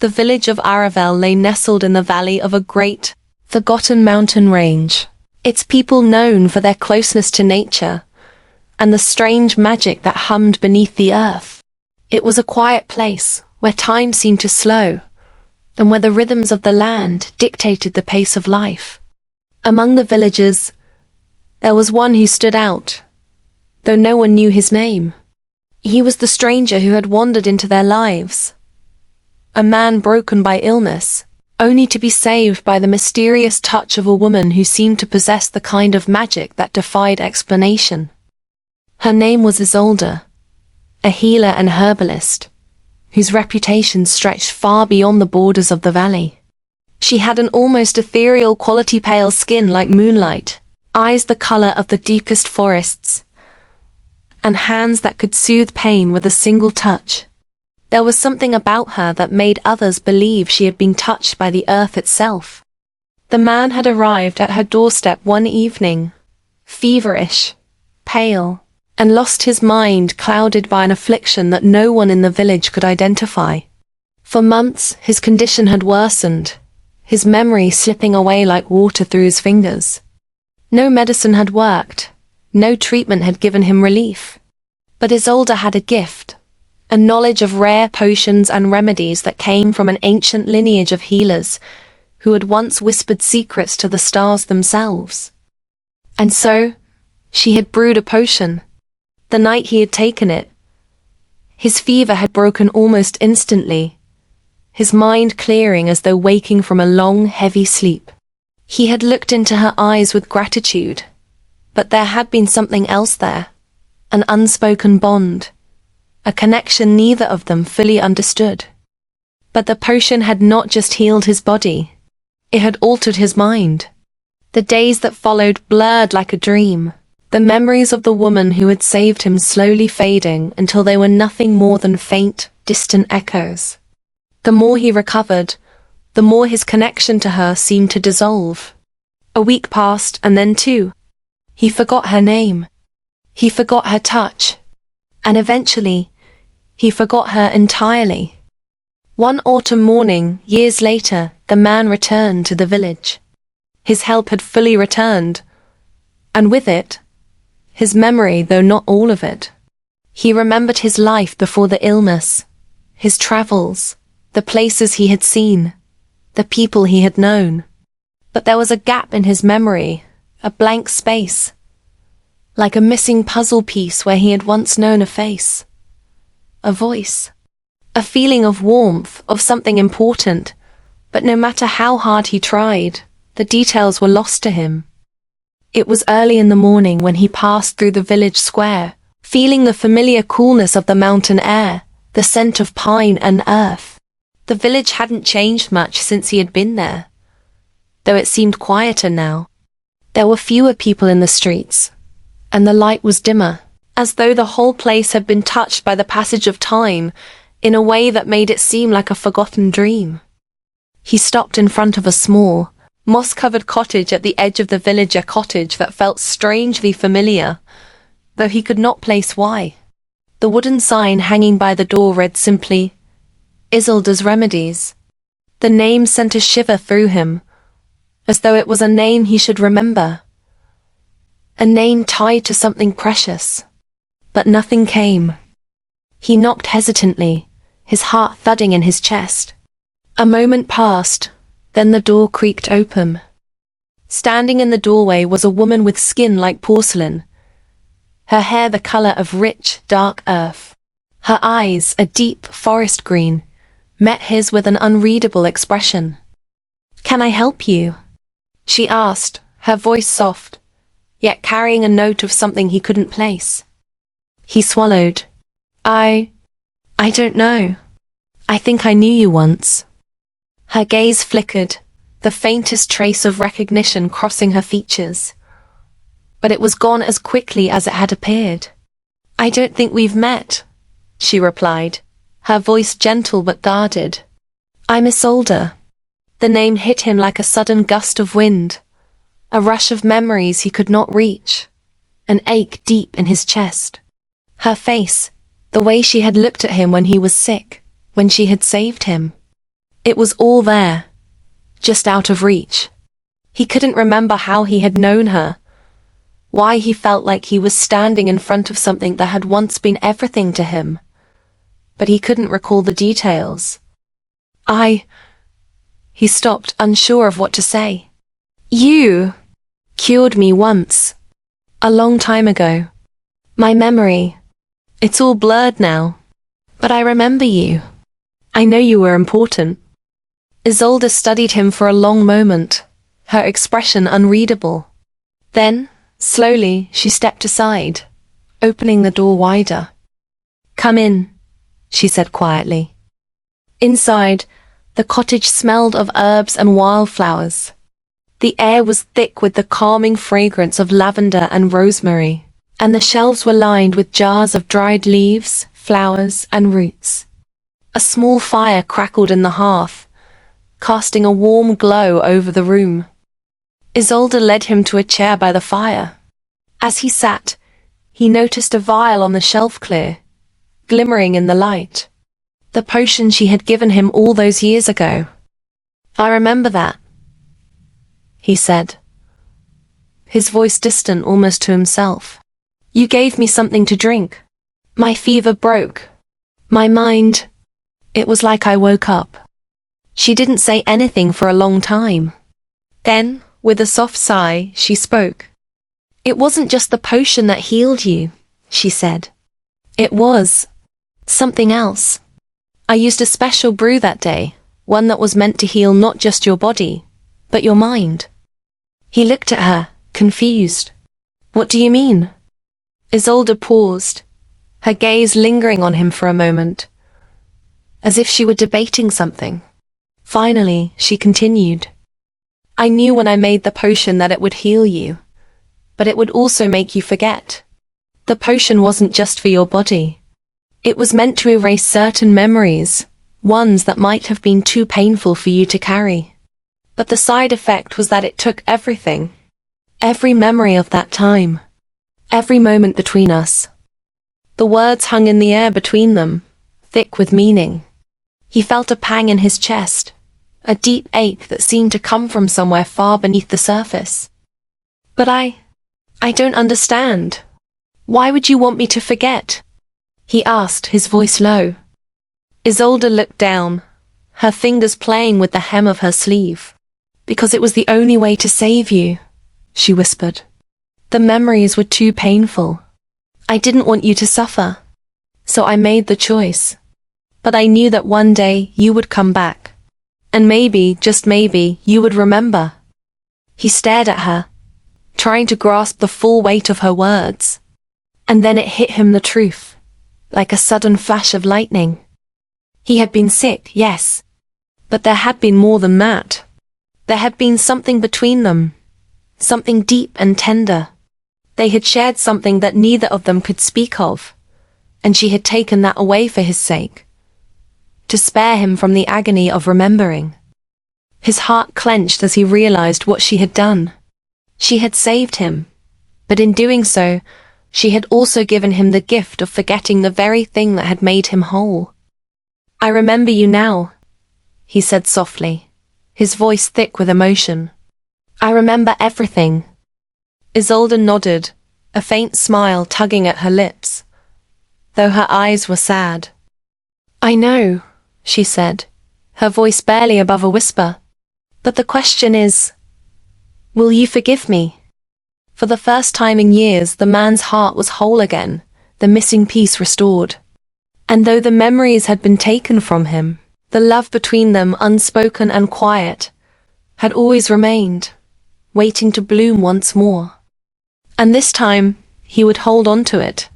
The village of Aravelle lay nestled in the valley of a great, forgotten mountain range, its people known for their closeness to nature, and the strange magic that hummed beneath the earth. It was a quiet place, where time seemed to slow, and where the rhythms of the land dictated the pace of life. Among the villagers, there was one who stood out, though no one knew his name. He was the stranger who had wandered into their lives, a man broken by illness, only to be saved by the mysterious touch of a woman who seemed to possess the kind of magic that defied explanation. Her name was Isolde, a healer and herbalist, whose reputation stretched far beyond the borders of the valley. She had an almost ethereal quality, pale skin like moonlight, eyes the color of the deepest forests, and hands that could soothe pain with a single touch. There was something about her that made others believe she had been touched by the earth itself. The man had arrived at her doorstep one evening, feverish, pale, and lost his mind, clouded by an affliction that no one in the village could identify. For months, his condition had worsened, his memory slipping away like water through his fingers. No medicine had worked, no treatment had given him relief. But Isolde had a gift, a knowledge of rare potions and remedies that came from an ancient lineage of healers who had once whispered secrets to the stars themselves. And so, she had brewed a potion. The night he had taken it, his fever had broken almost instantly, his mind clearing as though waking from a long, heavy sleep. He had looked into her eyes with gratitude, but there had been something else there, an unspoken bond, a connection neither of them fully understood. But the potion had not just healed his body, it had altered his mind. The days that followed blurred like a dream, the memories of the woman who had saved him slowly fading until they were nothing more than faint, distant echoes. The more he recovered, the more his connection to her seemed to dissolve. A week passed, and then two. He forgot her name. He forgot her touch. And eventually, he forgot her entirely. One autumn morning, years later, the man returned to the village. His help had fully returned, and with it, his memory, though not all of it. He remembered his life before the illness, his travels, the places he had seen, the people he had known. But there was a gap in his memory, a blank space, like a missing puzzle piece where he had once known a face, a voice, a feeling of warmth, of something important. But no matter how hard he tried, the details were lost to him. It was early in the morning when he passed through the village square, feeling the familiar coolness of the mountain air, the scent of pine and earth. The village hadn't changed much since he had been there, though it seemed quieter now. There were fewer people in the streets, and the light was dimmer, as though the whole place had been touched by the passage of time in a way that made it seem like a forgotten dream. He stopped in front of a small, moss-covered cottage at the edge of the village, a cottage that felt strangely familiar, though he could not place why. The wooden sign hanging by the door read simply, "Isolde's Remedies." The name sent a shiver through him, as though it was a name he should remember, a name tied to something precious. But nothing came. He knocked hesitantly, his heart thudding in his chest. A moment passed, then the door creaked open. Standing in the doorway was a woman with skin like porcelain, her hair the color of rich, dark earth. Her eyes, a deep forest green, met his with an unreadable expression. "Can I help you?" she asked, her voice soft, yet carrying a note of something he couldn't place. He swallowed. I don't know. I think I knew you once." Her gaze flickered, the faintest trace of recognition crossing her features. But it was gone as quickly as it had appeared. "I don't think we've met," she replied, her voice gentle but guarded. "I'm Isolde." The name hit him like a sudden gust of wind, a rush of memories he could not reach, an ache deep in his chest. Her face, the way she had looked at him when he was sick, when she had saved him. It was all there, just out of reach. He couldn't remember how he had known her, why he felt like he was standing in front of something that had once been everything to him. But he couldn't recall the details. He stopped, unsure of what to say. You cured me once. A long time ago. My memory. It's all blurred now. But I remember you. I know you were important. Isolde studied him for a long moment, her expression unreadable. Then, slowly, she stepped aside, opening the door wider. Come in, she said quietly. Inside, the cottage smelled of herbs and wildflowers. The air was thick with the calming fragrance of lavender and rosemary, and the shelves were lined with jars of dried leaves, flowers, and roots. A small fire crackled in the hearth, casting a warm glow over the room. Isolde led him to a chair by the fire. As he sat, he noticed a vial on the shelf glimmering in the light. The potion she had given him all those years ago. I remember that, he said, his voice distant almost to himself. You gave me something to drink. My fever broke. My mind. It was like I woke up. She didn't say anything for a long time. Then, with a soft sigh, she spoke. It wasn't just the potion that healed you, she said. It was something else. I used a special brew that day, one that was meant to heal not just your body, but your mind. He looked at her, confused. What do you mean? Isolde paused, her gaze lingering on him for a moment, as if she were debating something. Finally, she continued. I knew when I made the potion that it would heal you, but it would also make you forget. The potion wasn't just for your body. It was meant to erase certain memories, ones that might have been too painful for you to carry. But the side effect was that it took everything. Every memory of that time. Every moment between us. The words hung in the air between them, thick with meaning. He felt a pang in his chest, a deep ache that seemed to come from somewhere far beneath the surface. But I don't understand. Why would you want me to forget? He asked, his voice low. Isolde looked down, her fingers playing with the hem of her sleeve. Because it was the only way to save you, she whispered. The memories were too painful. I didn't want you to suffer. So I made the choice. But I knew that one day you would come back. And maybe, just maybe, you would remember. He stared at her, trying to grasp the full weight of her words. And then it hit him the truth. Like a sudden flash of lightning. He had been sick, yes. But there had been more than that. There had been something between them. Something deep and tender. They had shared something that neither of them could speak of. And she had taken that away for his sake. To spare him from the agony of remembering. His heart clenched as he realized what she had done. She had saved him. But in doing so, she had also given him the gift of forgetting the very thing that had made him whole. I remember you now, he said softly, his voice thick with emotion. I remember everything. Isolde nodded, a faint smile tugging at her lips, though her eyes were sad. I know, she said, her voice barely above a whisper. But the question is, will you forgive me? For the first time in years, the man's heart was whole again, the missing piece restored. And though the memories had been taken from him, the love between them, unspoken and quiet, had always remained, waiting to bloom once more. And this time, he would hold on to it,